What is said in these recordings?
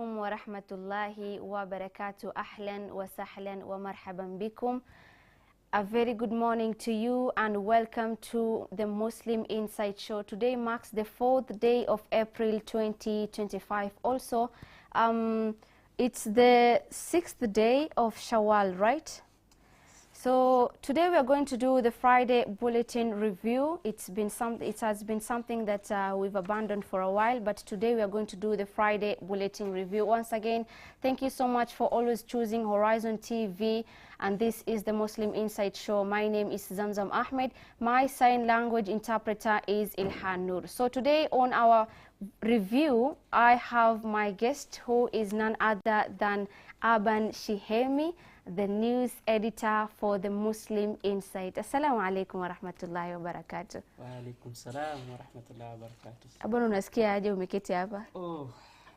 alaikum wa rahmatullahi wa barakatuh. Ahlan wa sahlan wa marhaban bikum. A very good morning to you and welcome to the Muslim Insight Show. Today marks the 4th day of April 2025. Also, it's the 6th day of Shawwal, right? So today we are going to do the Friday Bulletin review. It has been something that we've abandoned for a while, but today we are going to do the Friday Bulletin review. Once again, thank you so much for always choosing Horizon TV, and this is the Muslim Insight Show. My name is Zamzam Ahmed. My sign language interpreter is Ilhan Nur. So today on our review, I have my guest who is none other than Aban Shihemi, the news editor for the Muslim Insight. Assalamu alaikum wa rahmatullahi wa barakatuh. Wa alaikum salam wa rahmatullahi wa barakatuh. Aban, unasikia aje umeketi hapa? Oh,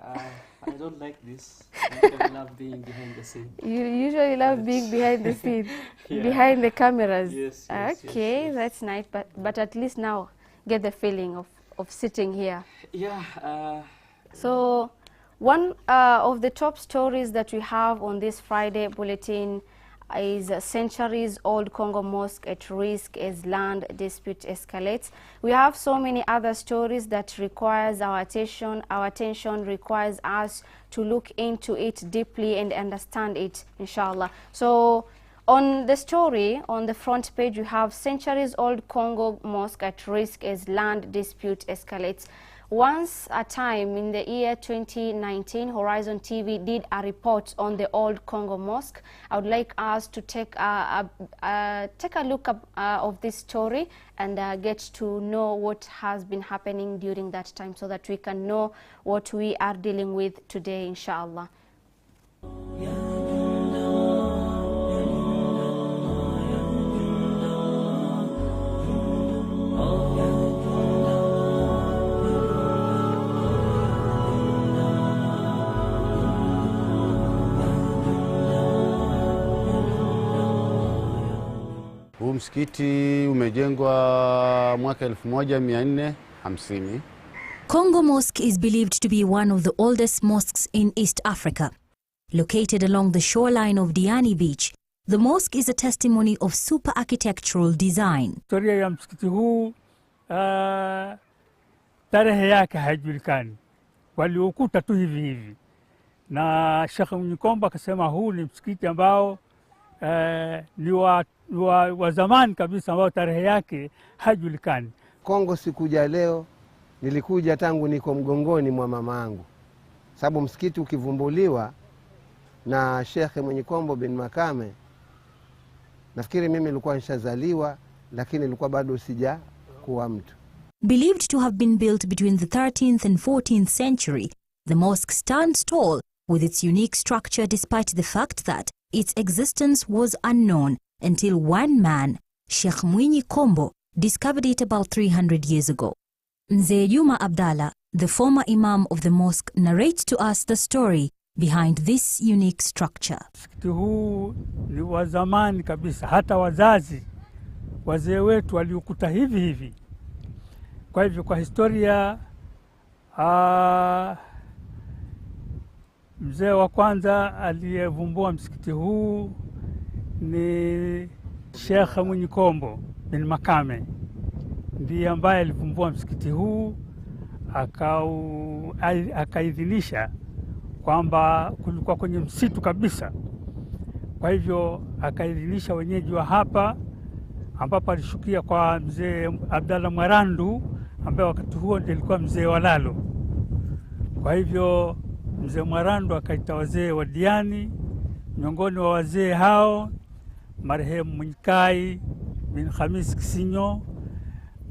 I don't like this. I usually love being behind the scene. You usually love being behind the scene, yeah. Behind the cameras. Yes. Okay, yes. That's nice. But at least now get the feeling of sitting here. Yeah. So one of the top stories that we have on this Friday Bulletin is centuries-old Congo mosque at risk as land dispute escalates. We have so many other stories that requires our attention. Our attention requires us to look into it deeply and understand it, inshallah. So on the story, on the front page, we have centuries-old Congo mosque at risk as land dispute escalates. Once a time in the year 2019, Horizon TV did a report on the old Congo mosque. I would like us to take a look of this story and get to know what has been happening during that time so that we can know what we are dealing with today, inshallah. Huu msikiti umejengwa mwaka 1450. Congo Mosque is believed to be one of the oldest mosques in East Africa. Located along the shoreline of Diani Beach, the mosque is a testimony of super architectural design. Historia ya msikiti huu tarehe yake haijulikani. Waliokuta tu hivi. Na Sheikh Mnyikombo akasema huu ni msikiti ambao ni wa zamani kabisa ambao tarehe yake haijulikani. Kongo sikuja leo, nilikuja tangu niko mgongoni mwa mama yangu. Sababu msikiti ukivumbuliwa na Sheikh Mnyikombo bin Makame, nafikiri mimi nilikuwa nishazaliwa, lakini nilikuwa bado sija kuwa mtu. Believed to have been built between the 13th and 14th century, the mosque stands tall with its unique structure despite the fact that its existence was unknown until one man, Sheikh Mnyikombo, discovered it about 300 years ago. Mzee Juma Abdallah, the former imam of the mosque, narrates to us the story behind this unique structure. Msikiti huu ni wa zamani kabisa, hata wazee wetu waliokuta hivi. Kwa hivyo kwa historia, mzee wa kwanza aliyevumbua msikiti huu ni Sheikh Mnyikombo bin Makame. Ndiye ambaye alivumbua msikiti huu, akaidhinisha kwamba kulikuwa kwenye msitu kabisa. Kwa hivyo akaidhinisha wenyeji wa hapa, ambapo alishukia kwa mzee Abdalla Mwarandu ambaye wakati huo ndiye alikuwa mzee wa Lalo. Kwa hivyo mzee Mwarandu akaita wazee wa Diani. Miongoni wa wazee hao marehemu Mnyikai bin Khamis Kisinyo,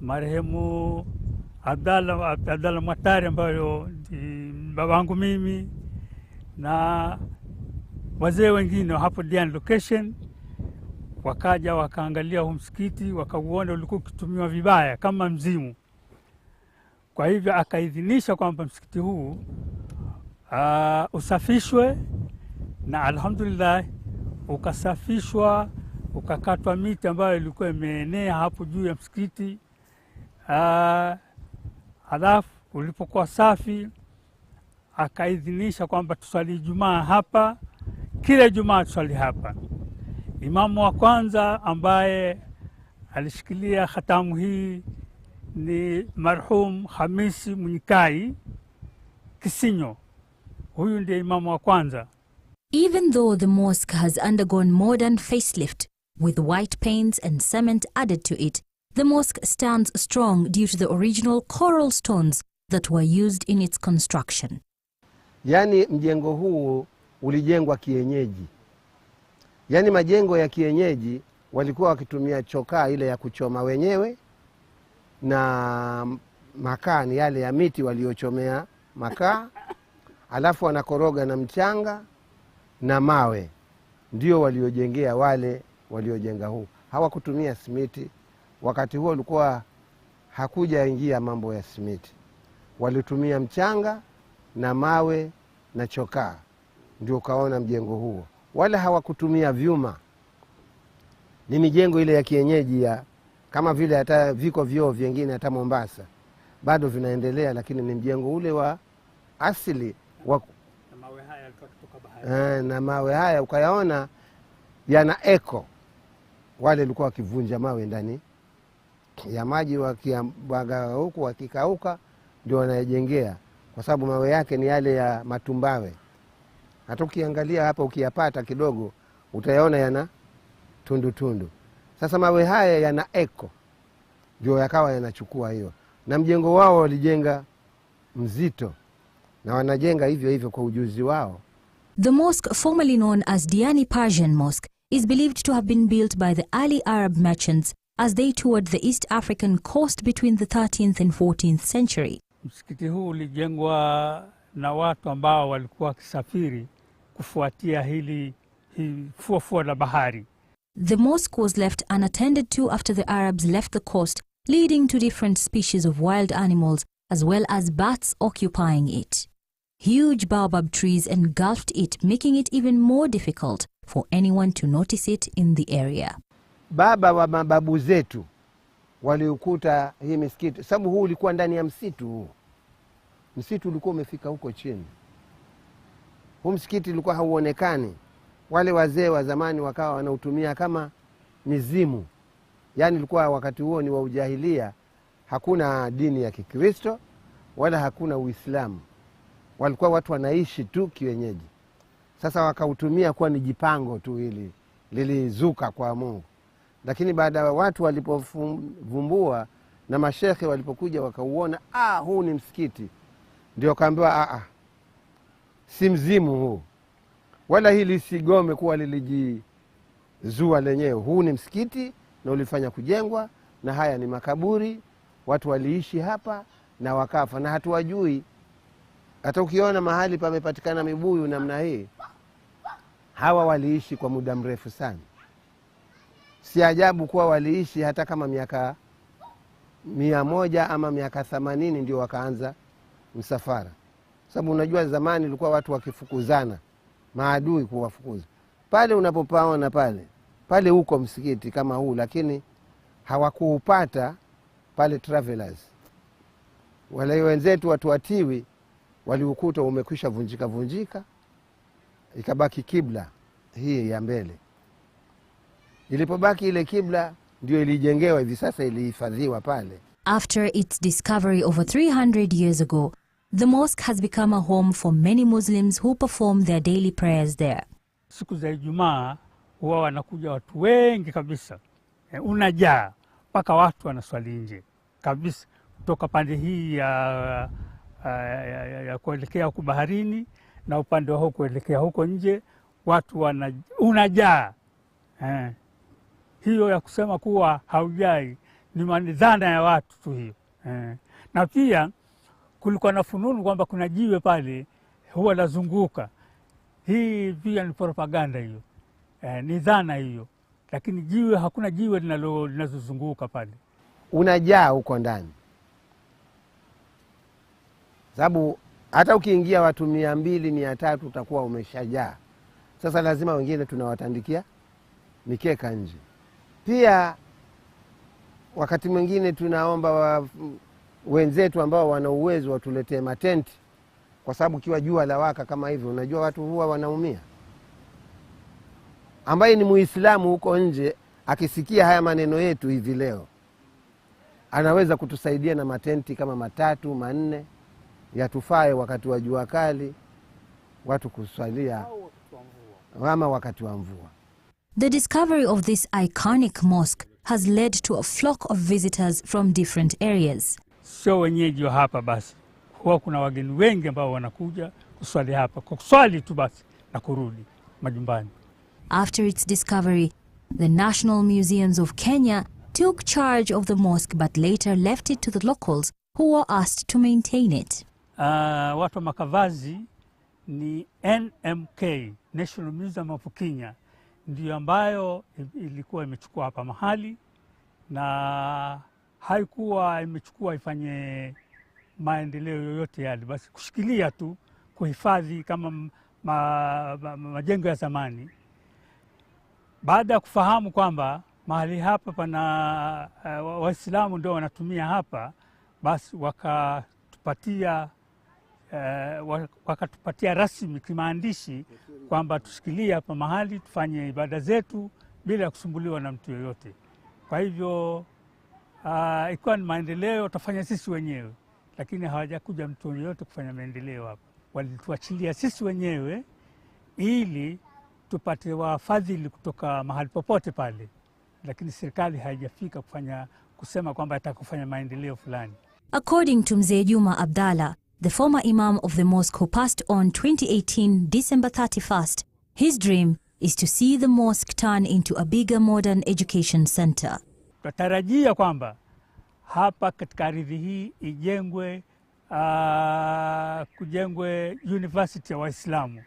marehemu Abdalla Mwatari ambayo ni babangu mimi, na wazee wengine hapo Diani location. Wakaja wakaangalia huu msikiti, wakauona ulikuwa ukitumiwa vibaya kama mzimu. Kwa hivyo akaidhinisha kwamba msikiti huu usafishwe, na alhamdulillah ukasafishwa, ukakatwa miti ambayo ilikuwa imeenea hapo juu ya msikiti. Halafu ulipokuwa safi, akaidhinisha kwamba tuswali Ijumaa hapa, kila Ijumaa tuswali hapa. Imamu wa kwanza ambaye alishikilia khatamu hii ni marhum Hamisi Munyikai Kisinyo. Huyu ndiye imamu wa kwanza. Even though the mosque has undergone modern facelift with white paints and cement added to it, the mosque stands strong due to the original coral stones that were used in its construction. Yani mjengo huu ulijengwa kienyeji. Yani majengo ya kienyeji walikuwa wakitumia chokaa ile ya kuchoma wenyewe na makaa ni yale ya miti waliochomea makaa, alafu wanakoroga na mchanga na mawe. Ndio waliojengea wale waliojenga huu. Hawakutumia simiti. Wakati huo ulikuwa hakuja ingia mambo ya simiti. Walitumia mchanga na mawe na chokaa. Ndio kaona mjengo huo. Wala hawakutumia vyuma. Ni mijengo ile ya kienyeji ya kama vile hata viko vyoo vingine hata Mombasa bado vinaendelea, lakini ni mjengo ule wa asili wa Na mawe haya yalikuwa kutoka bahari. na mawe haya ukayaona yana eko. Wale walikuwa wakivunja mawe ndani ya maji, wakiamwaga huku wakikauka ndio wanayejengea, kwa sababu mawe yake ni yale ya matumbawe. Hata ukiangalia hapa ukiyapata kidogo utayaona yana tundu tundu. Sasa mawe haya yana eko ndio yakawa yanachukua hiyo. Na mjengo wao walijenga mzito na wanajenga hivyo hivyo kwa ujuzi wao. The mosque, formerly known as Diani Persian Mosque, is believed to have been built by the early Arab merchants as they toured the East African coast between the 13th and 14th century. Msikiti huu ulijengwa na watu ambao walikuwa wakisafiri kufuatia hii fuo la bahari. The mosque was left unattended to after the Arabs left the coast, leading to different species of wild animals as well as bats occupying it. Huge baobab trees engulfed it, making it even more difficult for anyone to notice it in the area. Baba wa mababu zetu waliukuta hii misikiti, sababu huu ulikuwa ndani ya msitu huu. Msitu ulikuwa umefika huko chini. Huu msikiti ulikuwa hauonekani. Wale wazee wa zamani wakawa wanautumia kama mizimu. Yani ulikuwa wakati huo ni wa ujahilia, hakuna dini ya Kikristo wala hakuna Uislamu. Walikuwa watu wanaishi tu kiwenyeji. Sasa wakautumia kuwa ni jipango tu hili lilizuka kwa Mungu. Lakini baada ya watu walipovumbua na mashekhe walipokuja wakauona, huu ni msikiti, ndio kaambiwa si mzimu huu. Wala hili sigome kuwa lilijizua lenyewe. Huu ni msikiti na ulifanya kujengwa, na haya ni makaburi. Watu waliishi hapa na wakafa na hatuwajui. Hata ukiona mahali pamepatikana mibuyu namna hii, hawa waliishi kwa muda mrefu sana. Si ajabu kuwa waliishi hata kama miaka 100 ama miaka 80 ndio wakaanza msafara. Sababu unajua zamani ilikuwa watu wakifukuzana, maadui kuwafukuza. Pale unapopaona pale huko msikiti kama huu, lakini hawakuupata pale travelers. Wale wenzetu watu watiwi waliukuta umekwisha vunjika, ikabaki kibla hii ya mbele. Ilipobaki ile kibla ndio ilijengewa hivi sasa, ilihifadhiwa pale. After its discovery over 300 years ago, the mosque has become a home for many Muslims who perform their daily prayers there. Siku za Ijumaa huwa wanakuja watu wengi kabisa. Unajaa mpaka watu wanaswali nje kabisa, kutoka pande hii ya kuelekea huko baharini na upande wa huko kuelekea huko nje, watu unajaa. Hiyo ya kusema kuwa haujai ni dhana ya watu tu hiyo. Na pia kulikuwa na fununu kwamba kuna jiwe pale huwa lazunguka. Hii pia ni propaganda hiyo. Ni dhana hiyo. Lakini jiwe, hakuna jiwe linalozunguka pale. Unajaa huko ndani. Sababu hata ukiingia watu 200, 300 utakuwa umeshajaa. Sasa lazima wengine tunawatandikia mikeka nje. Pia wakati mwingine tunaomba wenzetu ambao wana uwezo watuletee matenti kwa sababu kiwa jua la waka kama hivi, unajua watu huwa wanaumia. Ambaye ni Muislamu huko nje akisikia haya maneno yetu hivi leo, anaweza kutusaidia na matenti kama 3, 4 yatufae wakati wa jua kali, watu kuswalia ama wakati wa mvua. The discovery of this iconic mosque has led to a flock of visitors from different areas. Sio wenyeji wa hapa basi, huwa kuna wageni wengi ambao wanakuja kuswali hapa, kwa kuswali tu basi na kurudi majumbani. After its discovery, the National Museums of Kenya took charge of the mosque but later left it to the locals who were asked to maintain it. Watu wa Makavazi ni NMK, National Museum of Kenya, ndio ambayo ilikuwa imechukua hapa mahali, na haikuwa imechukua ifanye maendeleo yoyote yale, basi kushikilia tu, kuhifadhi kama majengo ya zamani. Baada ya kufahamu kwamba mahali hapa pana Waislamu ndio wanatumia hapa, basi wakatupatia rasmi kimaandishi kwamba tushikilie hapa mahali tufanye ibada zetu bila kusumbuliwa na mtu yoyote. Kwa hivyo ikiwa ni maendeleo tutafanya sisi wenyewe, lakini hawajakuja mtu yoyote kufanya maendeleo hapa. Walituachilia sisi wenyewe ili tupate wafadhili kutoka mahali popote pale, lakini serikali haijafika kusema kwamba itakufanya maendeleo fulani. According to Mzee Juma Abdalla, the former imam of the mosque who passed on 2018 December 31st, his dream is to see the mosque turn into a bigger modern education center. Tunatarajia kwamba hapa katika ardhi hii kujengwe university ya Waislamu.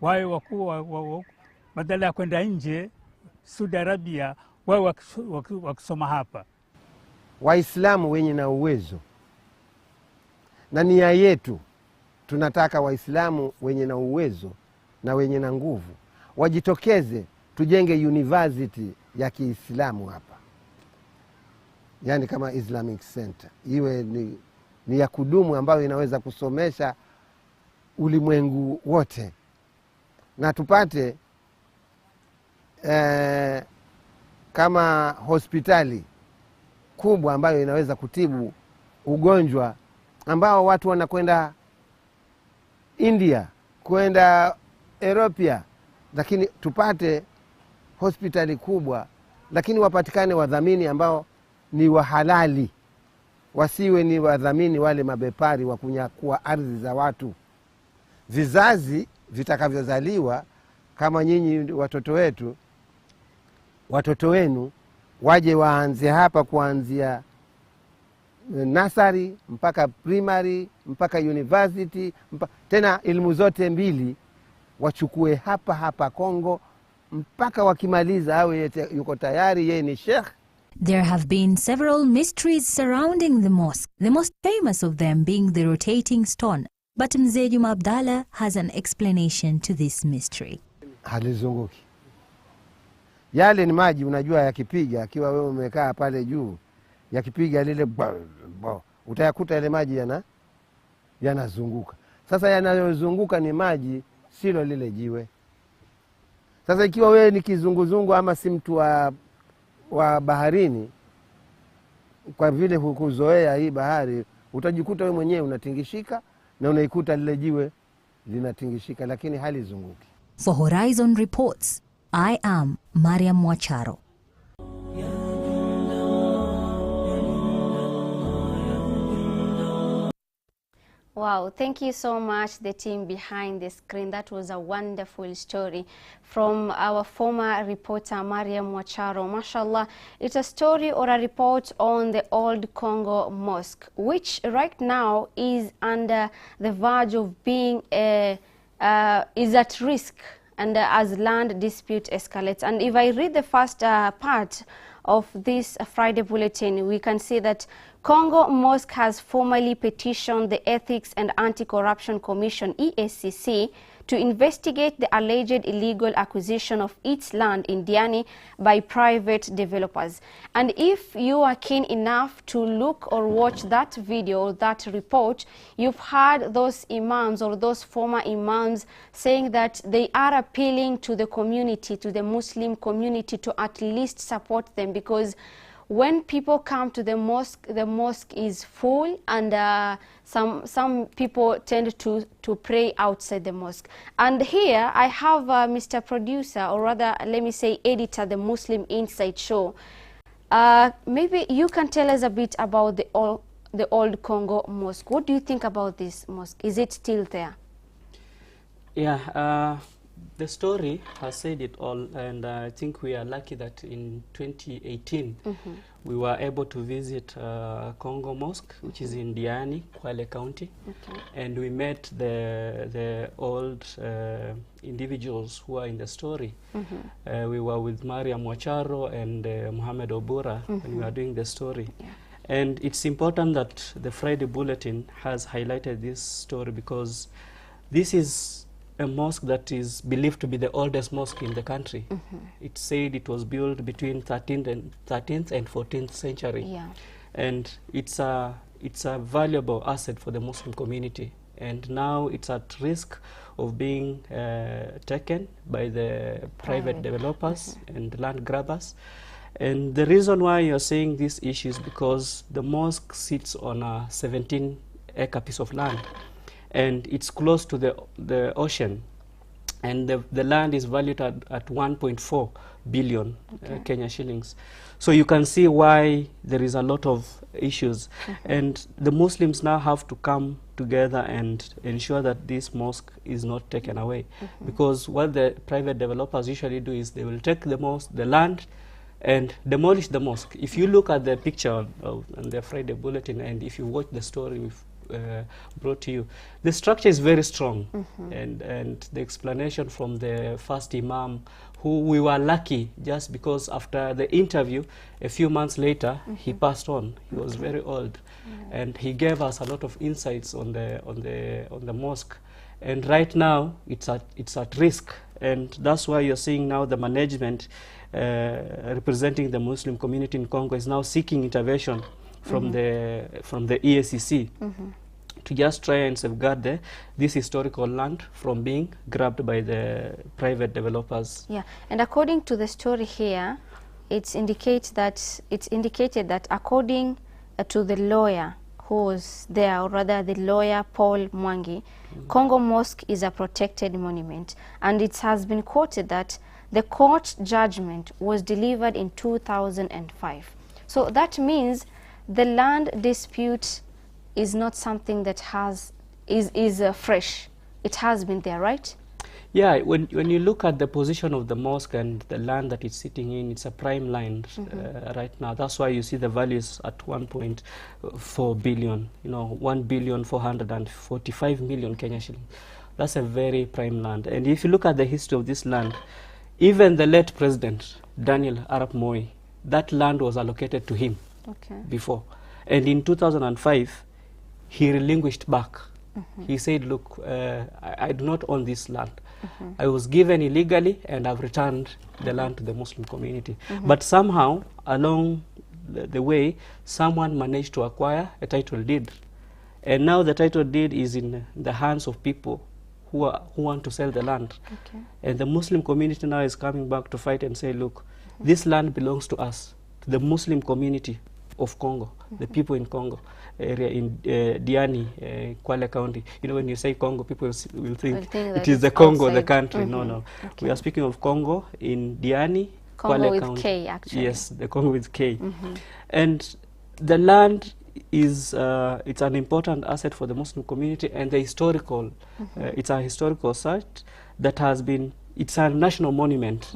Wawe wakuu badala ya kwenda nje Saudi Arabia, wawe wakisoma hapa. Waislamu wenye na uwezo, na nia yetu tunataka Waislamu wenye na uwezo na wenye na nguvu wajitokeze, tujenge university ya Kiislamu hapa, yani kama Islamic Center, iwe ni ya kudumu ambayo inaweza kusomesha ulimwengu wote, na tupate kama hospitali kubwa ambayo inaweza kutibu ugonjwa ambao watu wanakwenda India, kwenda Europia, lakini tupate hospitali kubwa, lakini wapatikane wadhamini ambao ni wahalali, wasiwe ni wadhamini wale mabepari wa kunyakua ardhi za watu. Vizazi vitakavyozaliwa kama nyinyi watoto wenu waje waanze hapa, kuanzia nasari mpaka primary mpaka university, tena elimu zote mbili wachukue hapa Kongo, mpaka wakimaliza awe yuko tayari yeye ni sheikh. There have been several mysteries surrounding the mosque, the most famous of them being the rotating stone. But Mzee Juma Abdalla has an explanation to this mystery. Halizunguki. Yale ni maji, unajua, yakipiga, akiwa wewe umekaa pale juu, yakipiga lile utayakuta yale maji yanazunguka. Sasa yanayozunguka ni maji, silo lile jiwe. Sasa ikiwa wewe ni kizunguzungu ama si mtu wa baharini, kwa vile hukuzoea hii bahari, utajikuta wewe mwenyewe unatingishika na unaikuta lile jiwe linatingishika, lakini halizunguki. For Horizon Reports, I am Mariam Mwacharo. Wow, thank you so much, the team behind the screen. That was a wonderful story from our former reporter, Mariam Mwacharo. Mashallah, it's a story or a report on the Old Congo Mosque, which right now is under the verge of being is at risk, and as land dispute escalates. And if I read the first part of this Friday Bulletin, we can see that Congo Mosque has formally petitioned the Ethics and Anti-Corruption Commission, EACC, to investigate the alleged illegal acquisition of its land in Diani by private developers. And if you are keen enough to look or watch that video, that report, you've heard those imams or those former imams saying that they are appealing to the community, to the Muslim community, to at least support them, because when people come to the mosque is full, and some people tend to pray outside the mosque. And here I have Mr. Producer, or rather let me say editor, the Muslim Insight Show. Maybe you can tell us a bit about the old Congo mosque. What do you think about this mosque? Is it still there? Yeah, the story has said it all, and I think we are lucky that in 2018 we were able to visit Congo Mosque, which is in Diani, Kwale County, and we met the old individuals who are in the story. We were with Mariam Wacharo and Mohamed Obura when we were doing the story. And it's important that the Friday Bulletin has highlighted this story, because this is a mosque that is believed to be the oldest mosque in the country. It's said it was built between 13th and 14th century. And it's a valuable asset for the Muslim community. And now it's at risk of being taken by the private developers and land grabbers. And the reason why you're saying this issue is because the mosque sits on a 17-acre piece of land, and it's close to the ocean, and the land is valued at 1.4 billion Kenya shillings. So you can see why there is a lot of issues, and the Muslims now have to come together and ensure that this mosque is not taken away, because what the private developers usually do is they will take the land and demolish the mosque. If you look at the picture on the Friday Bulletin, and if you watch the story we've brought to you, the structure is very strong, and the explanation from the first imam, who we were lucky just because after the interview a few months later he passed on. He was very old, and he gave us a lot of insights on the mosque, and right now it's at risk, and that's why you're seeing now the management representing the Muslim community in Congo is now seeking intervention from the EACC to just try and safeguard this historical land from being grabbed by the private developers. Yeah, and according to the story here, it's indicated that according to the lawyer who was there, or rather the lawyer Paul Mwangi, Congo Mosque is a protected monument, and it has been quoted that the court judgment was delivered in 2005. So that means the land dispute is not something that is fresh. It has been there, right? Yeah, when you look at the position of the mosque and the land that it's sitting in, it's a prime land right now. That's why you see the values at 1.4 billion, 1,445 million Kenya shillings. That's a very prime land. And if you look at the history of this land, even the late president, Daniel Arap Moi, that land was allocated to him before. And in 2005, he relinquished back. He said, look, I do not own this land. I was given illegally, and I've returned the land to the Muslim community. But somehow, along the way, someone managed to acquire a title deed. And now the title deed is in the hands of people who want to sell the land. And the Muslim community now is coming back to fight and say, look, this land belongs to us, to the Muslim community of Congo, the people in Congo area, in Diani, Kwale County. When you say Congo, people will think it is the Congo, the country. No. We are speaking of Congo in Diani, Congo Kwale with County. K, actually. Yes, the Congo with K. And the land is it's an important asset for the Muslim community, and the historical it's a historical site that has been, it's a national monument,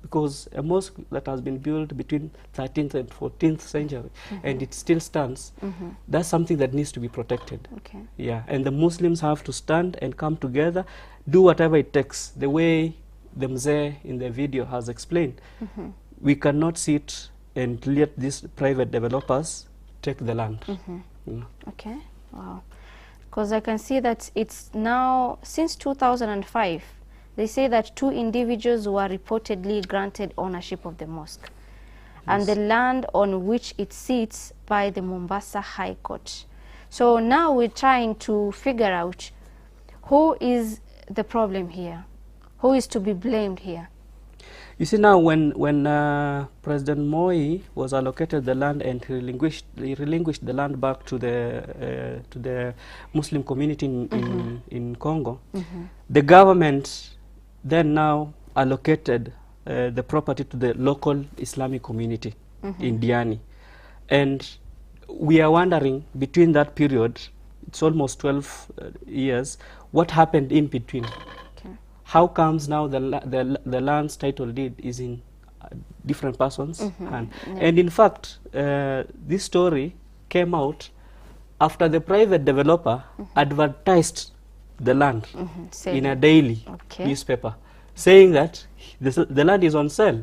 because a mosque that has been built between 13th and 14th century and it still stands, that's something that needs to be protected. Yeah, and the Muslims have to stand and come together, do whatever it takes, the way the Mzee in the video has explained. We cannot sit and let these private developers take the land. Okay, wow. Because I can see that it's now, since 2005, they say that 2 individuals were reportedly granted ownership of the mosque and the land on which it sits by the Mombasa High Court. So now we're trying to figure out who is the problem here, who is to be blamed here. You see, now when President Moi was allocated the land and he relinquished the land back to the Muslim community in Congo, the government then now allocated the property to the local Islamic community in Diani. And we are wondering, between that period, it's almost 12 years, what happened in between? How comes now the land's title deed is in different persons' hand? And in fact, this story came out after the private developer advertised the land in a daily newspaper, saying that the land is on sale.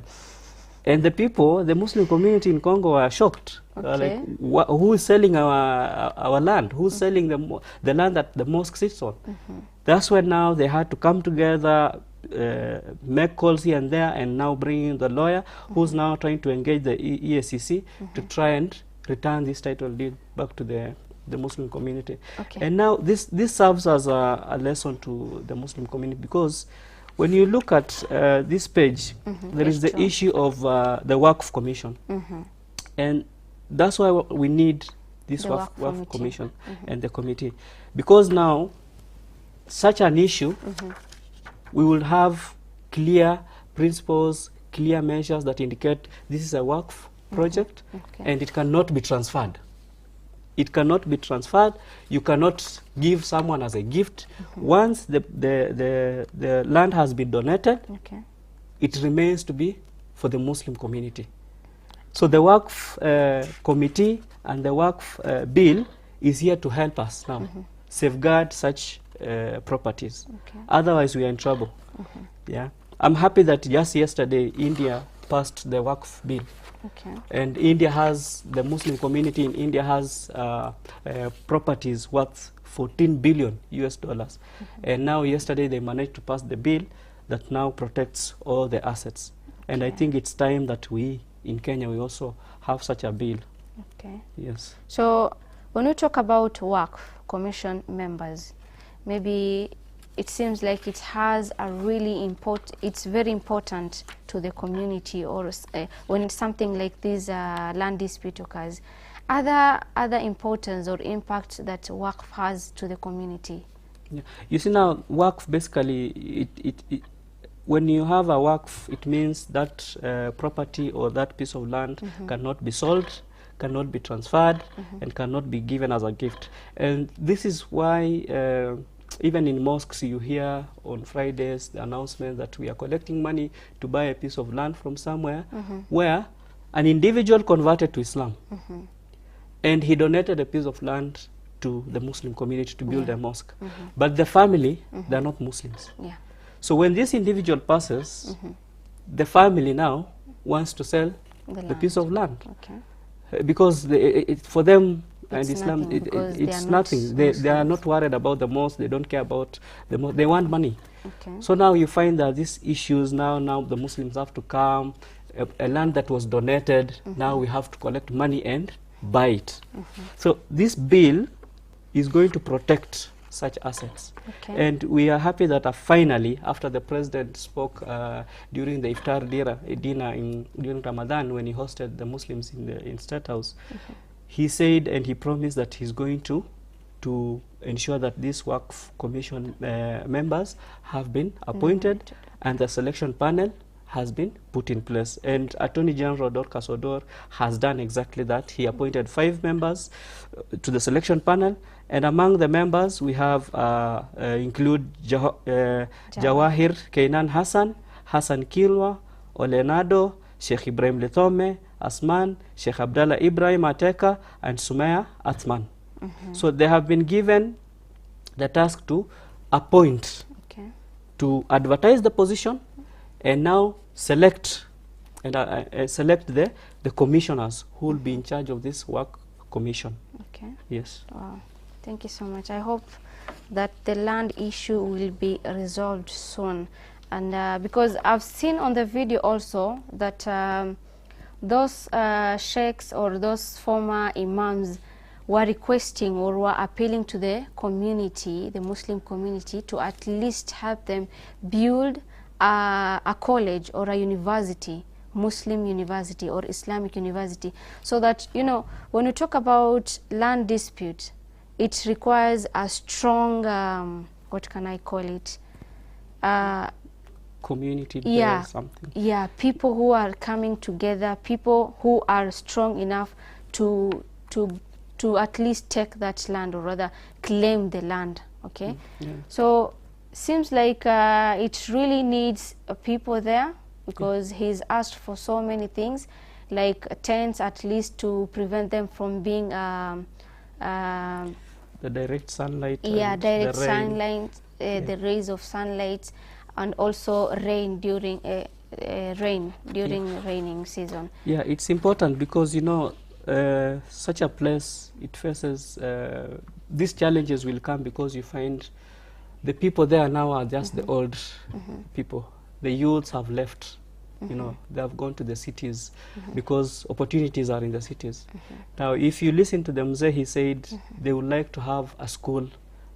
And the people, the Muslim community in Congo, are shocked. Like, who is selling our land? Who's selling the land that the mosque sits on? That's when now they had to come together, make calls here and there, and now bring in the lawyer who's now trying to engage the EACC to try and return this title deed back to the Muslim community. And now this serves as a lesson to the Muslim community, because when you look at this page, there is the issue of the Waqf Commission. And that's why we need this Waqf Commission and the committee. Because now, such an issue, we will have clear principles, clear measures that indicate this is a Waqf project and it cannot be transferred. It cannot be transferred. You cannot give someone as a gift. Once the land has been donated, it remains to be for the Muslim community. So the Waqf committee and the Waqf bill is here to help us now safeguard such properties. Otherwise, we are in trouble. Yeah, I'm happy that just yesterday India passed the Waqf bill. And India has, the Muslim community in India has properties worth $14 billion US. And now yesterday they managed to pass the bill that now protects all the assets. And I think it's time that we in Kenya we also have such a bill. Yes. So when we talk about Waqf Commission members, maybe it seems like it has a really it's very important to the community, or when something like this land dispute occurs. Other importance or impact that Waqf has to the community? You see, now Waqf basically, when you have a Waqf, it means that property or that piece of land cannot be sold, cannot be transferred, and cannot be given as a gift. And this is why even in mosques you hear on Fridays the announcement that we are collecting money to buy a piece of land from somewhere, where an individual converted to Islam and he donated a piece of land to the Muslim community to build a mosque. But the family, they are not Muslims. So when this individual passes, the family now wants to sell the piece of land. Because for them, and Islam, it's nothing. They are not worried about the mosque. They don't care about the mosque. They want money. So now you find that these issues now the Muslims have to come. A land that was donated, now we have to collect money and buy it. So this bill is going to protect such assets. And we are happy that finally, after the president spoke during the iftar dinner during Ramadan, when he hosted the Muslims in State House, he said and he promised that he's going to ensure that this Waqf Commission members have been appointed and the selection panel has been put in place. And Attorney General Dorcas Odor has done exactly that. He appointed 5 members to the selection panel, and among the members we have include Jawahir Keinan Hassan, Hassan Kilwa, Olenado, Sheikh Ibrahim Lethome, Asman, Sheikh Abdallah Ibrahim Ateka, and Sumaya Athman. So they have been given the task to appoint, to advertise the position, and now select the commissioners who will be in charge of this work commission. Yes. Wow. Thank you so much. I hope that the land issue will be resolved soon. And because I've seen on the video also that those sheikhs or those former imams were requesting or were appealing to the community, the Muslim community, to at least help them build a college or a university, Muslim university or Islamic university, so that, you know, when we talk about land dispute, it requires a strong, what can I call it? Community Yeah, something. Yeah, people who are coming together, people who are strong enough to at least take that land, or rather claim the land. Okay, Yeah. so seems like it really needs people there, because he's asked for so many things, like tents at least to prevent them from being the direct sunlight. yeah, direct the rain. sunlight, the rays of sunlight, and also rain during raining season. Yeah, it's important because, you know, such a place, it faces these challenges will come because you find the people there now are just the old people. The youths have left. You know, they have gone to the cities because opportunities are in the cities. Now, if you listen to the Mzee, he said they would like to have a school,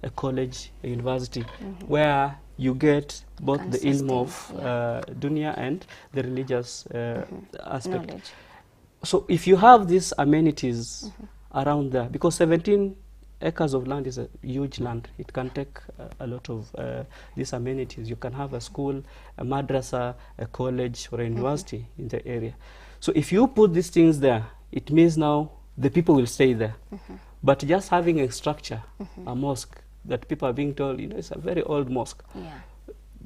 a college, a university, where you get both the ilm of dunya and the religious aspect. Knowledge. So if you have these amenities around there, because 17 acres of land is a huge land, it can take a lot of these amenities. You can have a school, a madrasa, a college, or a university in the area. So if you put these things there, it means now the people will stay there. But just having a structure, a mosque, that people are being told, you know, it's a very old mosque. Yeah.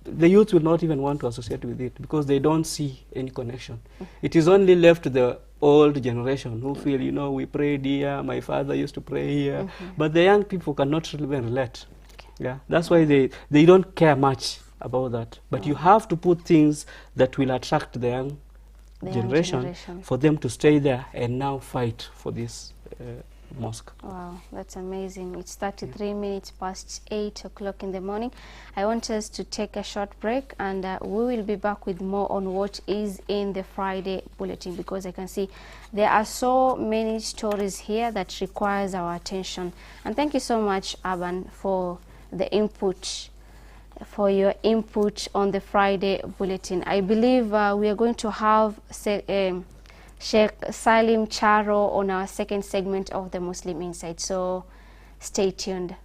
The youth will not even want to associate with it because they don't see any connection. It is only left to the old generation who feel, you know, we prayed here, my father used to pray here, but the young people cannot even relate. Yeah, that's why they don't care much about that. But you have to put things that will attract the young generation for them to stay there and now fight for this mosque. Wow, that's amazing. It's 33 minutes past 8 o'clock in the morning. I want us to take a short break, and we will be back with more on what is in the Friday Bulletin, because I can see there are so many stories here that requires our attention. And thank you so much, Aban, for the input, for your input on the Friday Bulletin. I believe we are going to have Sheikh Salim Charo on our second segment of the Muslim Insight. So stay tuned.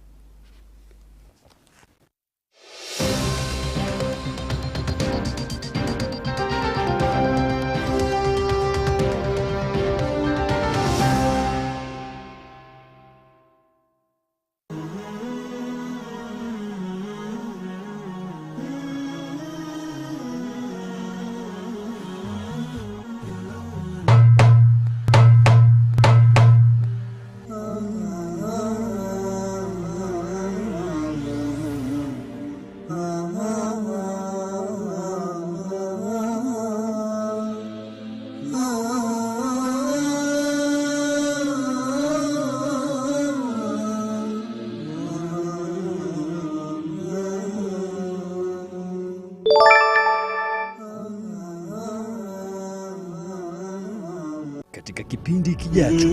Katika kipindi kijacho,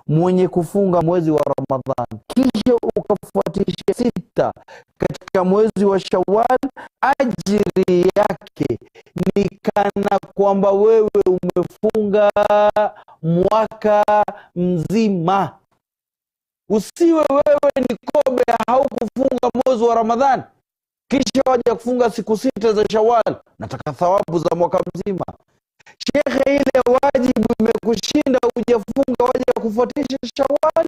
mwenye kufunga mwezi wa Ramadhani kisha ukafuatisha 6 katika mwezi wa Shawwal, ajiri yake ni kana kwamba wewe umefunga mwaka mzima. Usiwe wewe ni kobe haukufunga mwezi wa Ramadhani kisha waje kufunga siku 6 za Shawwal, nataka thawabu za mwaka mzima. Shekhe, ile wajibu imekushinda hujafunga, waje kufuatisha Shawwal.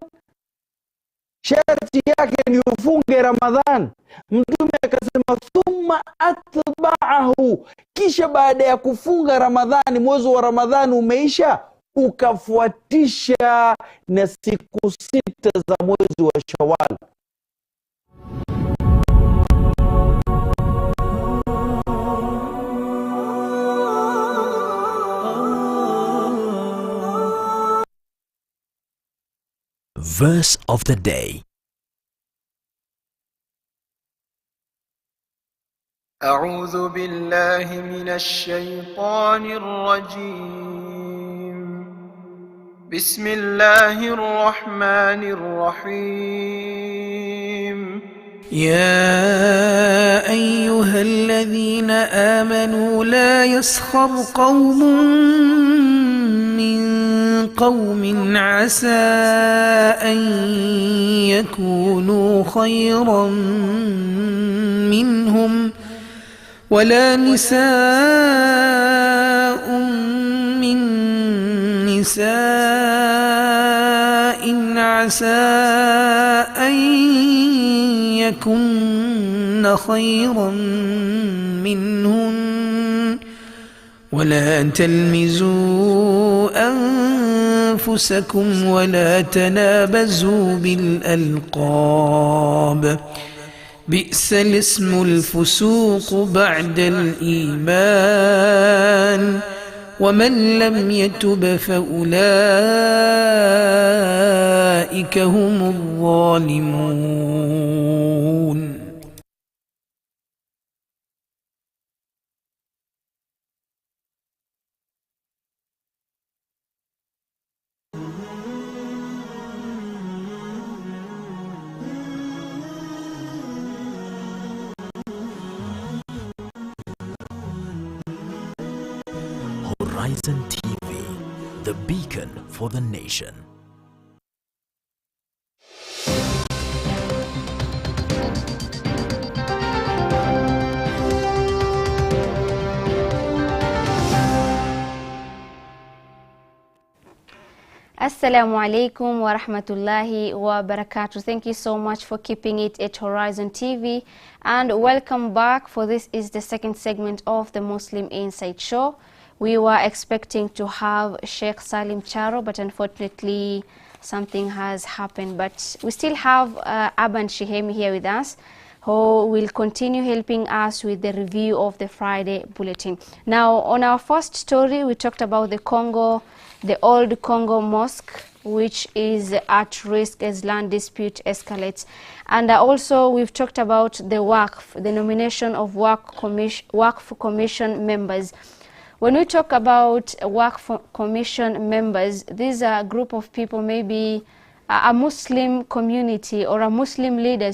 Sharti yake ni ufunge Ramadhan. Mtume akasema thumma atba'ahu, kisha baada ya kufunga Ramadhani, mwezi wa Ramadhani umeisha, ukafuatisha na siku 6 za mwezi wa Shawwal. Verse of the day. أعوذ بالله من الشيطان الرجيم. بسم الله الرحمن الرحيم. يا أيها الذين آمنوا لا يسخر قوم من قوم عسى أن يكونوا خيرا منهم ولا نساء من نساء عسى أن يكن خيرا منهن ولا تلمزوا أنفسكم ولا تنابزوا بالألقاب بئس الاسم الفسوق بعد الإيمان ومن لم يتب فأولئك هم الظالمون. Horizon TV, the beacon for the nation. Assalamu alaikum wa rahmatullahi wa barakatuh. Thank you so much for keeping it at Horizon TV, and welcome back. For this is the second segment of the Muslim Insight Show. We were expecting to have Sheikh Salim Charo, but unfortunately something has happened. But we still have Aban Shihemi here with us, who will continue helping us with the review of the Friday Bulletin. Now, on our first story, we talked about the old Congo Mosque, which is at risk as land dispute escalates. And also we've talked about the Waqf, the nomination of Waqf Commission members. When we talk about Waqf Commission members, these are a group of people, maybe a Muslim community or a Muslim leader,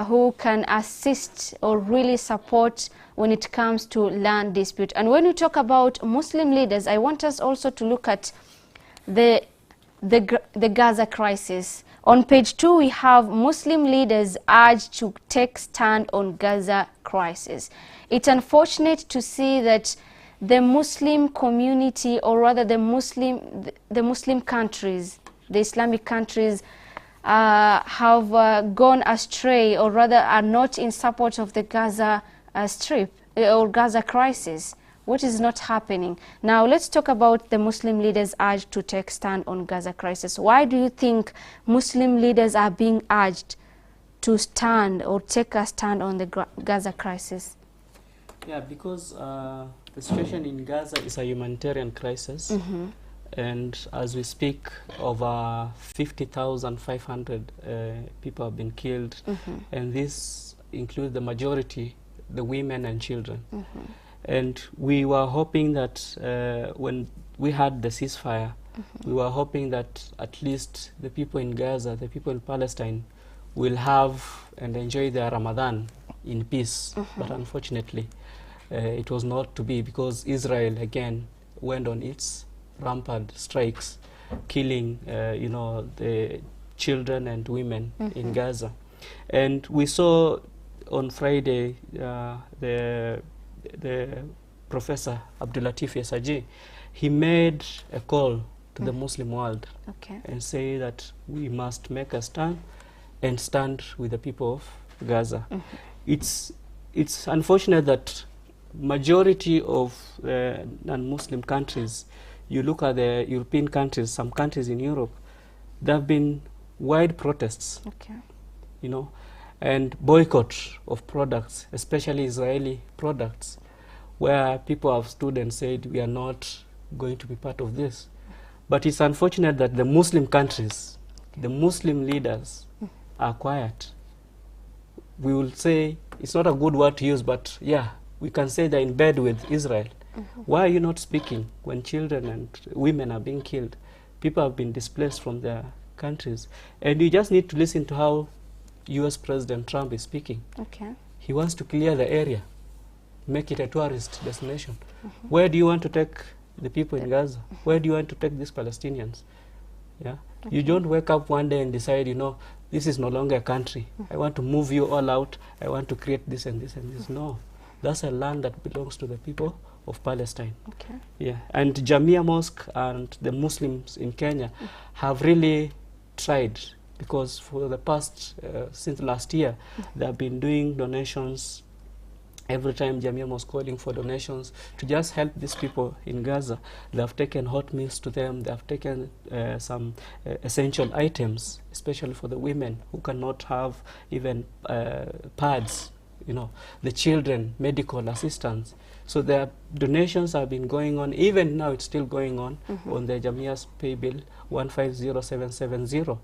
who can assist or really support when it comes to land dispute. And when we talk about Muslim leaders, I want us also to look at the Gaza crisis. On page 2, we have Muslim leaders urged to take stand on Gaza crisis. It's unfortunate to see that the Muslim community, or rather the Muslim countries, the Islamic countries, have gone astray, or rather are not in support of the Gaza Strip or Gaza crisis. What is not happening? Now let's talk about the Muslim leaders urged to take stand on Gaza crisis. Why do you think Muslim leaders are being urged to stand or take a stand on the Gaza crisis? Yeah, because the situation in Gaza is a humanitarian crisis. And as we speak, over 50,500 people have been killed, and this includes the majority, the women and children. And we were hoping that when we had the ceasefire, we were hoping that at least the people in Gaza, the people in Palestine, will have and enjoy their Ramadan in peace. But unfortunately, it was not to be, because Israel again went on its rampant strikes, killing the children and women in Gaza. And we saw on Friday the Professor Abdulatif Yessaji, he made a call to the Muslim world and say that we must make a stand and stand with the people of Gaza. It's unfortunate that majority of non-Muslim countries, you look at the European countries, some countries in Europe, there have been wide protests, and boycott of products, especially Israeli products, where people have stood and said, we are not going to be part of this. But it's unfortunate that the Muslim countries the Muslim leaders are quiet, we will say, it's not a good word to use, but yeah, we can say they're in bed with Israel. Why are you not speaking when children and women are being killed? People have been displaced from their countries. And you just need to listen to how US President Trump is speaking. Okay. He wants to clear the area, make it a tourist destination. Where do you want to take the people in Gaza? Where do you want to take these Palestinians? Yeah. You don't wake up one day and decide, you know, this is no longer a country. I want to move you all out. I want to create this and this and this. No. That's a land that belongs to the people of Palestine. Okay. Yeah. And Jamia Mosque and the Muslims in Kenya have really tried, because for the past, since last year, they have been doing donations. Every time Jamia was calling for donations to just help these people in Gaza. They have taken hot meals to them. They have taken some essential items, especially for the women who cannot have even pads, you know, the children, medical assistance. So their donations have been going on. Even now it's still going on on the Jamia's pay bill 150770,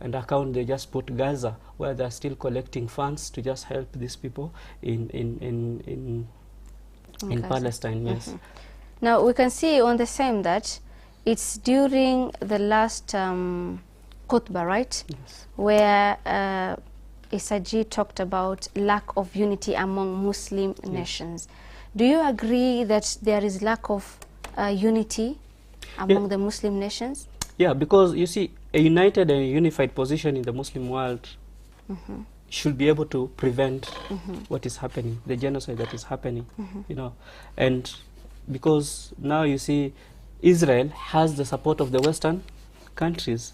and account they just put Gaza, where they're still collecting funds to just help these people in Palestine. Yes. Now we can see on the same that it's during the last khutbah, right? Yes. Where Isaji talked about lack of unity among Muslim nations. Do you agree that there is lack of unity among the Muslim nations? Yeah, because you see, a united and unified position in the Muslim world should be able to prevent what is happening, the genocide that is happening, you know. And because now you see, Israel has the support of the Western countries,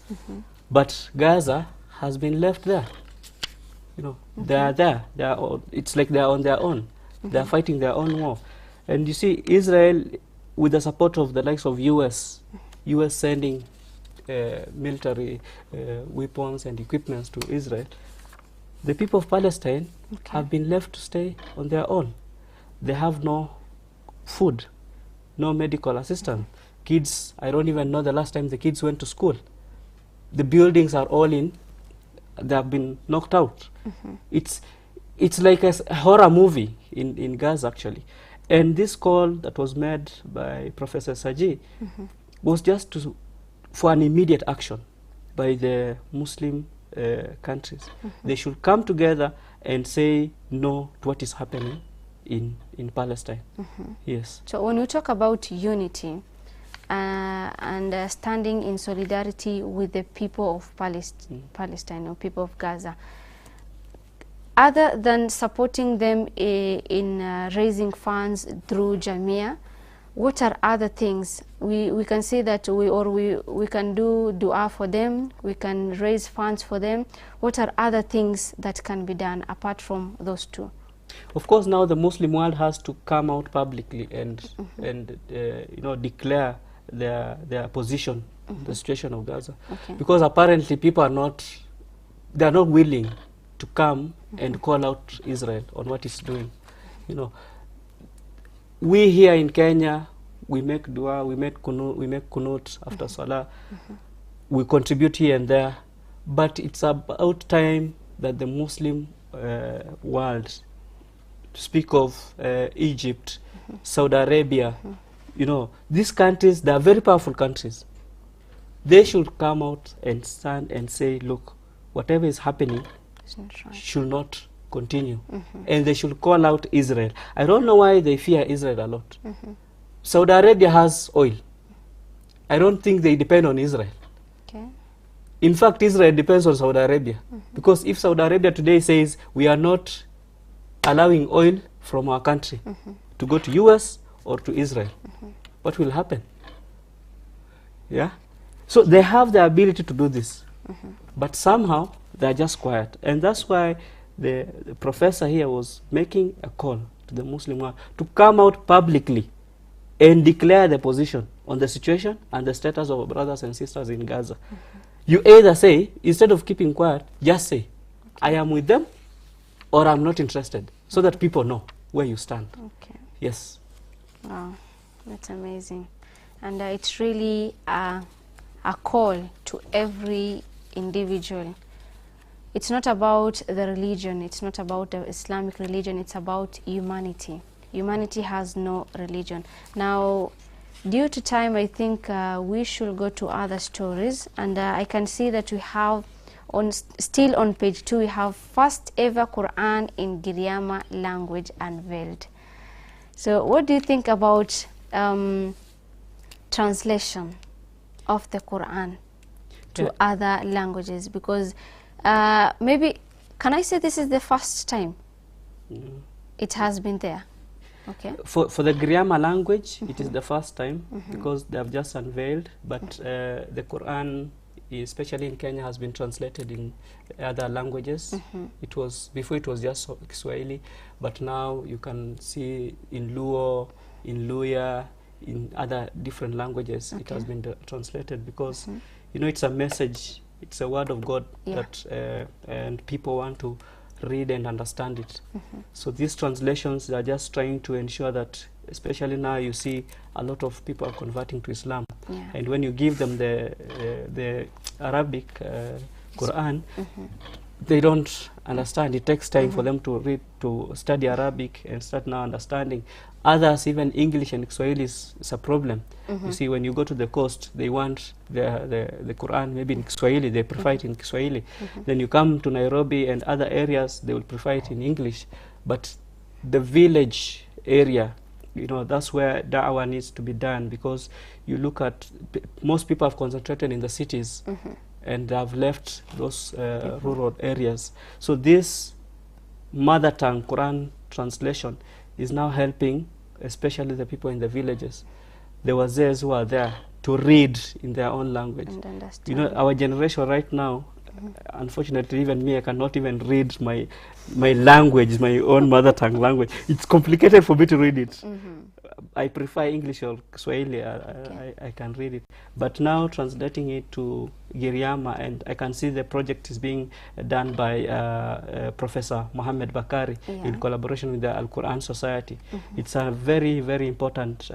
but Gaza has been left there. You know, they are there. They are all, it's like they are on their own. They are fighting their own war. And you see, Israel, with the support of the likes of US sending military weapons and equipments to Israel, the people of Palestine have been left to stay on their own. They have no food, no medical assistance. Kids, I don't even know the last time the kids went to school. The buildings are all they have been knocked out. It's like a horror movie in Gaza, actually. And this call that was made by Professor Saji was just for an immediate action by the Muslim countries. They should come together and say no to what is happening in Palestine. Yes. So when we talk about unity and standing in solidarity with the people of Palestine or people of Gaza, other than supporting them in raising funds through Jamia, what are other things? We can say that we can do dua for them, we can raise funds for them. What are other things that can be done apart from those two? Of course, now the Muslim world has to come out publicly and you know, declare their position on the situation of Gaza, because apparently people are not willing to come and call out Israel on what it's doing. You know, we here in Kenya, we make dua, we make kunut after Salah, we contribute here and there, but it's about time that the Muslim world, to speak of Egypt, Saudi Arabia, you know, these countries, they are very powerful countries. They should come out and stand and say, look, whatever is happening should not continue. And they should call out Israel. I don't know why they fear Israel a lot. Saudi Arabia has oil. I don't think they depend on Israel. In fact, Israel depends on Saudi Arabia. Because if Saudi Arabia today says, we are not allowing oil from our country to go to US or to Israel, what will happen? Yeah? So they have the ability to do this. But somehow, they're just quiet. And that's why the professor here was making a call to the Muslim world to come out publicly and declare the position on the situation and the status of our brothers and sisters in Gaza. You either say, instead of keeping quiet, just say, I am with them or I'm not interested, so that people know where you stand. Yes. Wow, that's amazing. And it's really a call to every individual. It's not about the religion, it's not about the Islamic religion, it's about humanity. Humanity has no religion. Now, due to time, I think we should go to other stories, and I can see that we have, still on page 2, we have first ever Quran in Giriama language unveiled. So what do you think about translation of the Quran to other languages? Because maybe, can I say this is the first time it has been there? Okay. For the Giriama language, it is the first time because they have just unveiled, but the Quran, especially in Kenya, has been translated in other languages. It was, before it was just Kiswahili, but now you can see in Luo, in Luya, in other different languages, it has been translated because, you know, it's a message, it's a word of God that and people want to read and understand it. So these translations are just trying to ensure that, especially now you see a lot of people are converting to Islam, and when you give them the Arabic Quran, they don't understand. It takes time for them to read, to study Arabic and start now understanding. Others, even English and Kiswahili is a problem. You see, when you go to the coast, they want the Quran maybe in Kiswahili, they prefer it in Kiswahili. Then you come to Nairobi and other areas, they will prefer it in English. But the village area, you know, that's where da'wah needs to be done, because you look at, most people have concentrated in the cities and they have left those rural areas. So this mother tongue Quran translation is now helping, especially the people in the villages, the wazees who are there, to read in their own language. And understand. You know, our generation right now, unfortunately, even me, I cannot even read my language, my own mother tongue language. It's complicated for me to read it. I prefer English or Swahili. I can read it. But now translating it to Giriama, and I can see the project is being done by Professor Mohammed Bakari in collaboration with the Al-Quran Society. It's a very, very important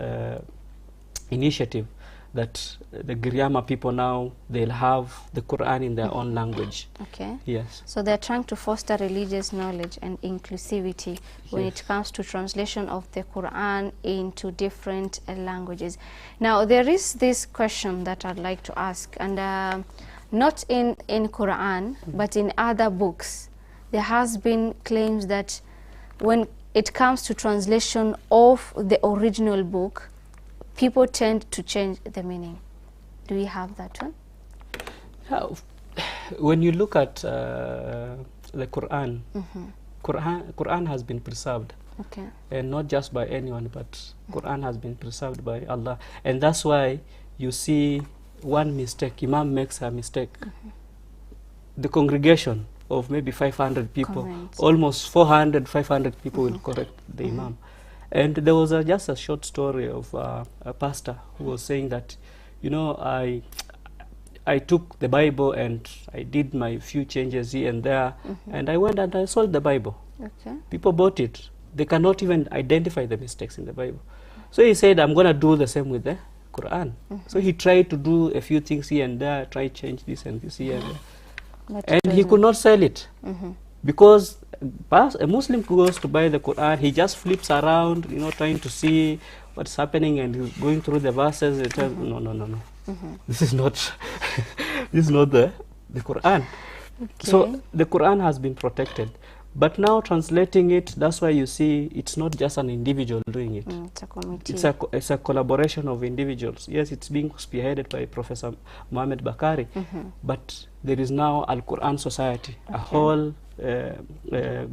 initiative that the Giriama people now, they'll have the Quran in their own language. Okay. Yes. So they're trying to foster religious knowledge and inclusivity when it comes to translation of the Quran into different languages. Now, there is this question that I'd like to ask, and not in Quran, but in other books, there has been claims that when it comes to translation of the original book, people tend to change the meaning. Do we have that one? When you look at the Quran, Quran has been preserved. Okay. And not just by anyone, but Quran has been preserved by Allah. And that's why you see one mistake, Imam makes a mistake. The congregation of maybe 500 people, almost 400, 500 people will correct the Imam. And there was just a short story of a pastor who was saying that, you know, I took the Bible and I did my few changes here and there, and I went and I sold the Bible. Okay. People bought it. They cannot even identify the mistakes in the Bible. So he said, I'm going to do the same with the Quran. So he tried to do a few things here and there, try to change this and this here and there. And he could not sell it. Because a Muslim goes to buy the Quran, he just flips around, you know, trying to see what's happening, and he's going through the verses. It tells, no. This is not this is not the Quran. Okay. So the Quran has been protected. But now translating it, that's why you see it's not just an individual doing it. It's a committee. It's a collaboration of individuals. Yes, it's being spearheaded by Professor Mohammed Bakari, but there is now Al-Quran Society, a whole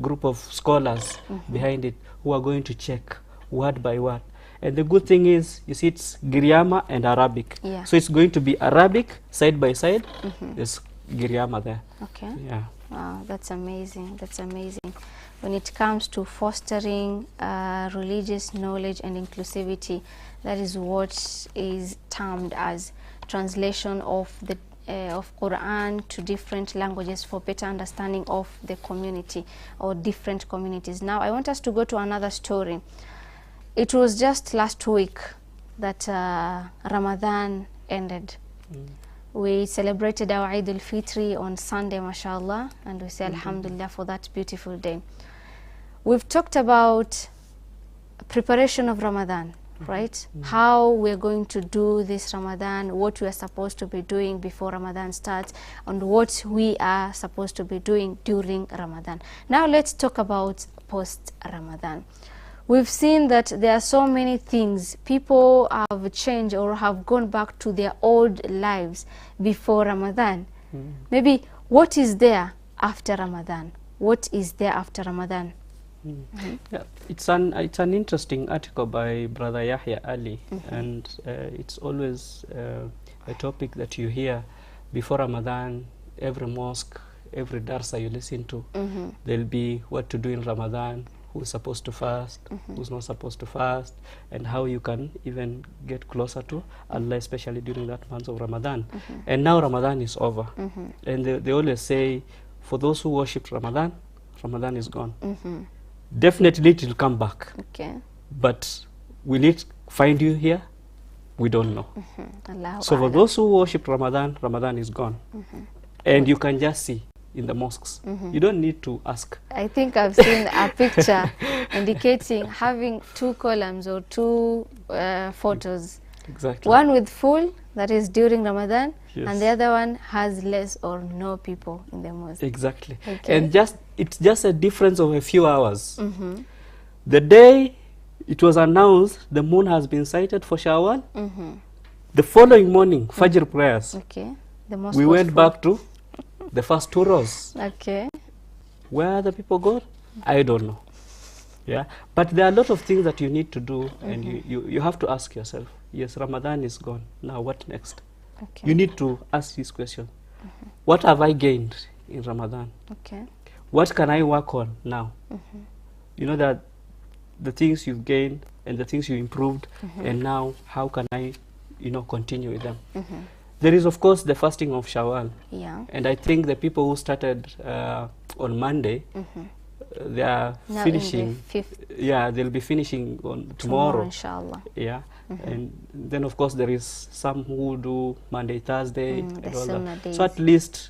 group of scholars behind it who are going to check word by word. And the good thing is, you see, it's Giriama and Arabic. Yeah. So it's going to be Arabic side by side. There's Giriama there. Okay. Yeah. Wow, that's amazing. That's amazing. When it comes to fostering religious knowledge and inclusivity, that is what is termed as translation of the of Quran to different languages for better understanding of the community or different communities. Now, I want us to go to another story. It was just last week that Ramadan ended. We celebrated our Eid al-Fitri on Sunday, mashallah, and we say alhamdulillah for that beautiful day. We've talked about preparation of Ramadan, right? How we're going to do this Ramadan, what we are supposed to be doing before Ramadan starts, and what we are supposed to be doing during Ramadan. Now let's talk about post-Ramadan. We've seen that there are so many things. People have changed or have gone back to their old lives before Ramadan. Maybe what is there after Ramadan? What is there after Ramadan? Yeah, it's an interesting article by Brother Yahya Ali, and it's always a topic that you hear before Ramadan. Every mosque, every darsa you listen to, there'll be what to do in Ramadan, who's supposed to fast, who's not supposed to fast, and how you can even get closer to Allah, especially during that month of Ramadan. And now Ramadan is over, and they always say, for those who worship Ramadan, Ramadan is gone. Definitely it will come back. Okay. But will it find you here? We don't know. So for A'lam. those who worship Ramadan, Ramadan is gone. And you can just see in the mosques. You don't need to ask. I think I've seen a picture indicating having 2 columns or 2 photos. Exactly. One with full, that is during Ramadan, Yes. and the other one has less or no people in the mosque. Exactly. Okay. And it's just a difference of a few hours. The day it was announced the moon has been sighted for Shawwal, the following morning, Fajr prayers, Okay. The mosque we was went full. back to the first 2 rows. Okay. Where are the people gone? I don't know. Yeah, but there are a lot of things that you need to do, and you have to ask yourself, yes, Ramadan is gone, now what next? Okay. You need to ask this question. What have I gained in Ramadan? Okay. What can I work on now? You know that the things you've gained and the things you improved, and now how can I, continue with them? There is, of course, the fasting of Shawwal. Yeah. And I think the people who started on Monday, they are Now finishing. in the 5th Yeah, they'll be finishing on tomorrow. inshallah. Yeah, and then of course there is some who do Monday, Thursday, The and all Sunnah that. days. So at least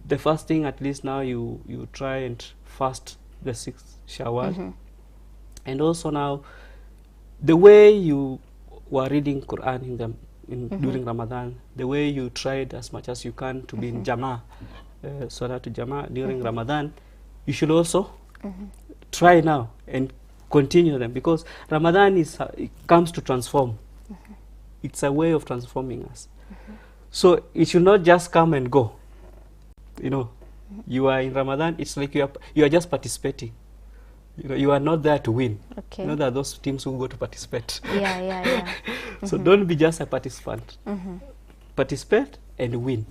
the fasting, at least now you try and fast the 6th Shawwal, and also now the way you were reading Quran during Ramadan, the way you tried as much as you can to be in Jama'ah, Salatul Jama'ah during Ramadan, you should also try now and continue them, because Ramadan it comes to transform. It's a way of transforming us. So it should not just come and go. You are in Ramadan, it's like you are just participating. You are not there to win. Okay. You know, there are those teams who go to participate. Yeah. So don't be just a participant. Participate and win.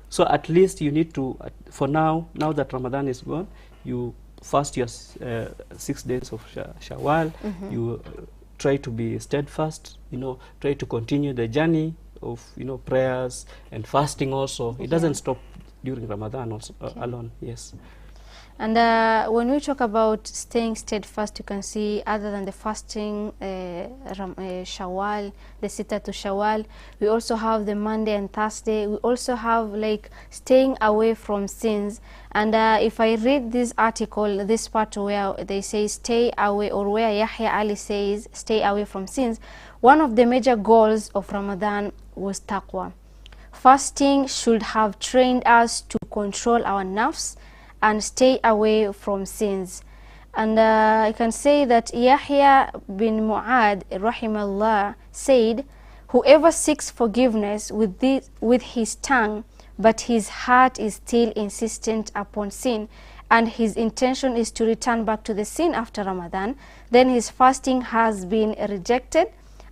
So at least you need to, for now that Ramadan is gone, you fast your 6 days of Shawwal. You try to be steadfast. Try to continue the journey of prayers and fasting also. It doesn't stop during Ramadan also, alone. Yes. And when we talk about staying steadfast, you can see other than the fasting, Shawwal, the Sita to Shawwal, we also have the Monday and Thursday. We also have like staying away from sins. And if I read this article, this part where they say stay away, or where Yahya Ali says stay away from sins, one of the major goals of Ramadan was taqwa. Fasting should have trained us to control our nafs and stay away from sins. And I can say that Yahya bin Mu'ad rahimahullah said, whoever seeks forgiveness with his tongue, but his heart is still insistent upon sin, and his intention is to return back to the sin after Ramadan, then his fasting has been rejected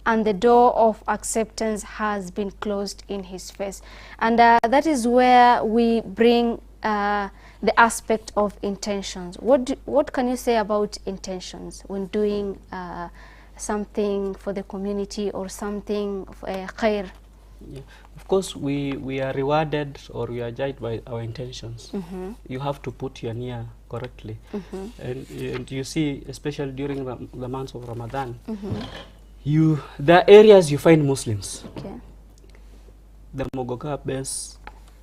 and the door of acceptance has been closed in his face. And that is where we bring the aspect of intentions. What can you say about intentions when doing something for the community or something khair? Yeah. Of course, we are rewarded or we are judged by our intentions. You have to put your niyyah correctly. And you see, especially during the months of Ramadan, there are areas you find Muslims. Okay. the Mogoka base,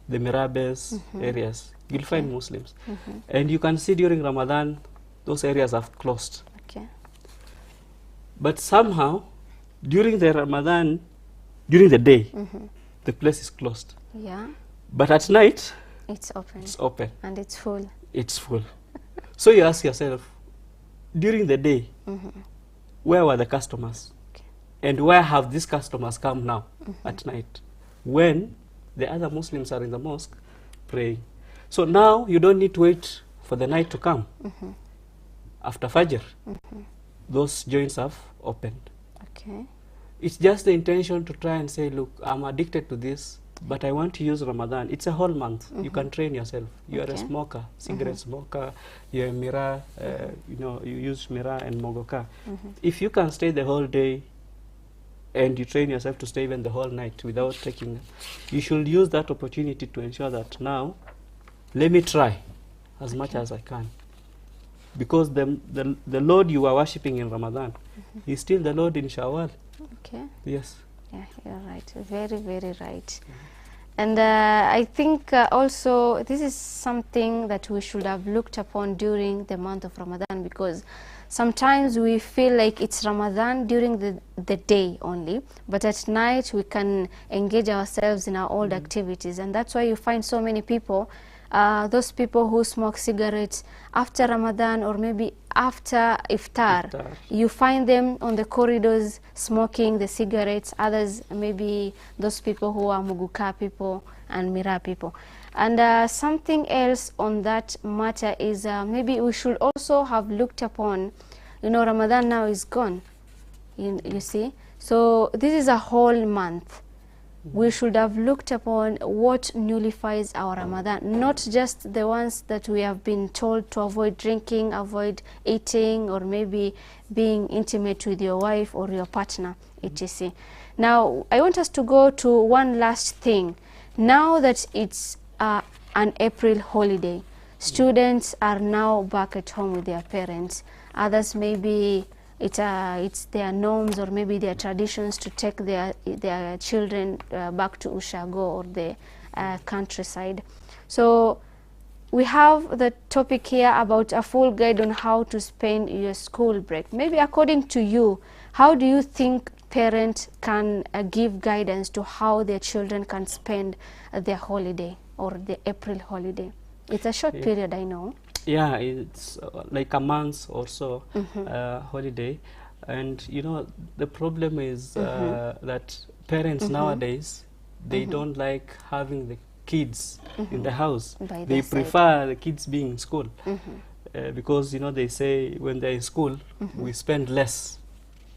the Mira base areas, you'll find Muslims. And you can see during Ramadan, those areas have closed. Okay. But somehow, during the Ramadan, during the day, the place is closed. Yeah. But at night, It's open. it's open. And it's full. It's full. So you ask yourself, during the day, where were the customers? Okay. And where have these customers come now at night? When the other Muslims are in the mosque praying. So now you don't need to wait for the night to come. After Fajr, those joints have opened. Okay. It's just the intention to try and say, look, I'm addicted to this, but I want to use Ramadan. It's a whole month. You can train yourself. You are a Okay. smoker, cigarette smoker, you're a Mira, you know, you use Mira and Mogoka. If you can stay the whole day and you train yourself to stay even the whole night without taking, you should use that opportunity to ensure that now, let me try as much as I can. Because the Lord you are worshipping in Ramadan is still the Lord in Shawwal. Okay. Yes. Yeah, you're right. Very, very right. And I think also this is something that we should have looked upon during the month of Ramadan, because sometimes we feel like it's Ramadan during the day only, but at night we can engage ourselves in our old activities. And that's why you find so many people, those people who smoke cigarettes after Ramadan or maybe after iftar, you find them on the corridors smoking the cigarettes. Others, maybe those people who are Muguka people and Mira people. And something else on that matter is maybe we should also have looked upon, you know, Ramadan now is gone, you see. So this is a whole month. We should have looked upon what nullifies our Ramadan, not just the ones that we have been told to avoid drinking, avoid eating, or maybe being intimate with your wife or your partner, etc. Now, I want us to go to one last thing. Now that it's an April holiday, students are now back at home with their parents. Others maybe it's their norms or maybe their traditions to take their children back to Ushago or the countryside. So we have the topic here about a full guide on how to spend your school break. Maybe according to you, how do you think parents can give guidance to how their children can spend their holiday or the April holiday? It's a short period, I know. Yeah, it's like a month or so holiday. And you know, the problem is that parents nowadays, they don't like having the kids in the house. They prefer the kids being in school. Because, you know, they say when they're in school, we spend less.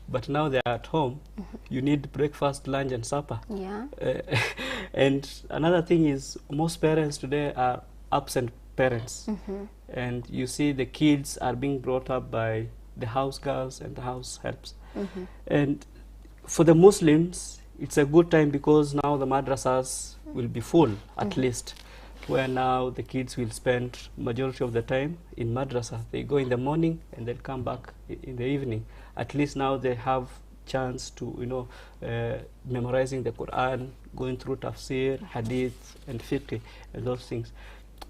But now they're at home, you need breakfast, lunch, and supper. Yeah. And another thing is, most parents today are absent parents. And you see the kids are being brought up by the house girls and the house helps. And for the Muslims, it's a good time because now the madrasas will be full, at least, where now the kids will spend majority of the time in madrasa. They go in the morning and they'll come back in the evening. At least now they have chance to, you know, memorizing the Quran, going through tafsir, hadith, and fiqh, and those things.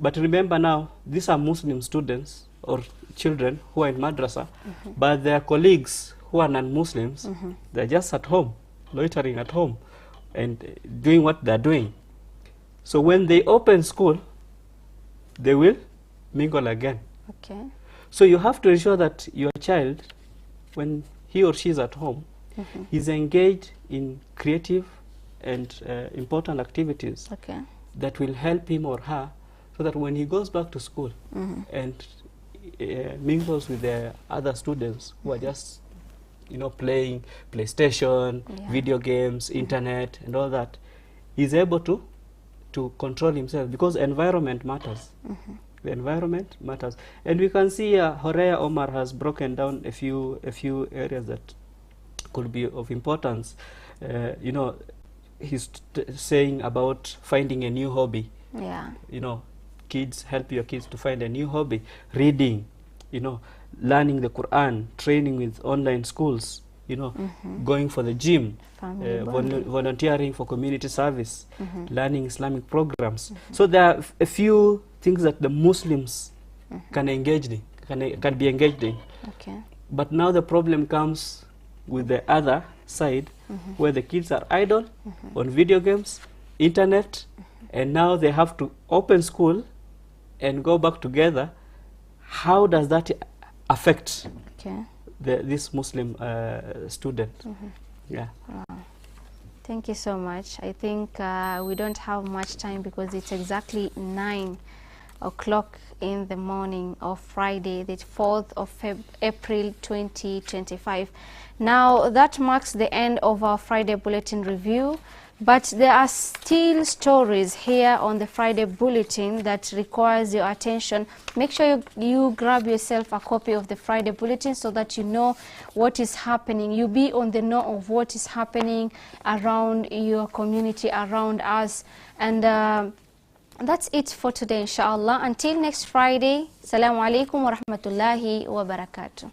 But remember now, these are Muslim students or children who are in madrasa, but their colleagues who are non-Muslims, they're just at home, loitering at home, and doing what they're doing. So when they open school, they will mingle again. Okay. So you have to ensure that your child, when he or she is at home, is engaged in creative and important activities that will help him or her, so that when he goes back to school and mingles with the other students who are just, you know, playing PlayStation, video games, internet, and all that, he's able to control himself, because environment matters. The environment matters. And we can see Horea Omar has broken down a few areas that could be of importance. You know, he's saying about finding a new hobby. Yeah. You know, kids, help your kids to find a new hobby. Reading, you know, learning the Quran, training with online schools, you know, going for the gym, Family bonding. volunteering for community service, learning Islamic programs. So there are a few things that the Muslims can engage in, can be engaged in. Okay. But now the problem comes with the other side, where the kids are idle on video games, internet, and now they have to open school and go back together. How does that affect this Muslim student? Yeah. Thank you so much. I think we don't have much time because it's exactly 9 o'clock in the morning of Friday, the 4th of April 2025. Now that marks the end of our Friday Bulletin review, but there are still stories here on the Friday Bulletin that requires your attention. Make sure you grab yourself a copy of the Friday Bulletin so that you know what is happening. You be on the know of what is happening around your community, around us. And that's it for today, inshallah. Until next Friday, Assalamu alaikum wa rahmatullahi wa barakatuh.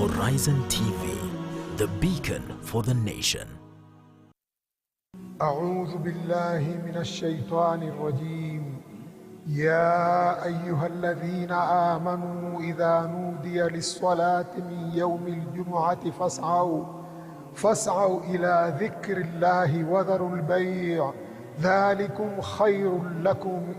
Horizon TV, the beacon for the nation. أعوذ بالله من الشيطان الرجيم. يا أيها الذين آمنوا إذا نودي للصلاة من يوم الجمعة فاسعوا إلى ذكر الله وذروا البيع ذلكم خير لكم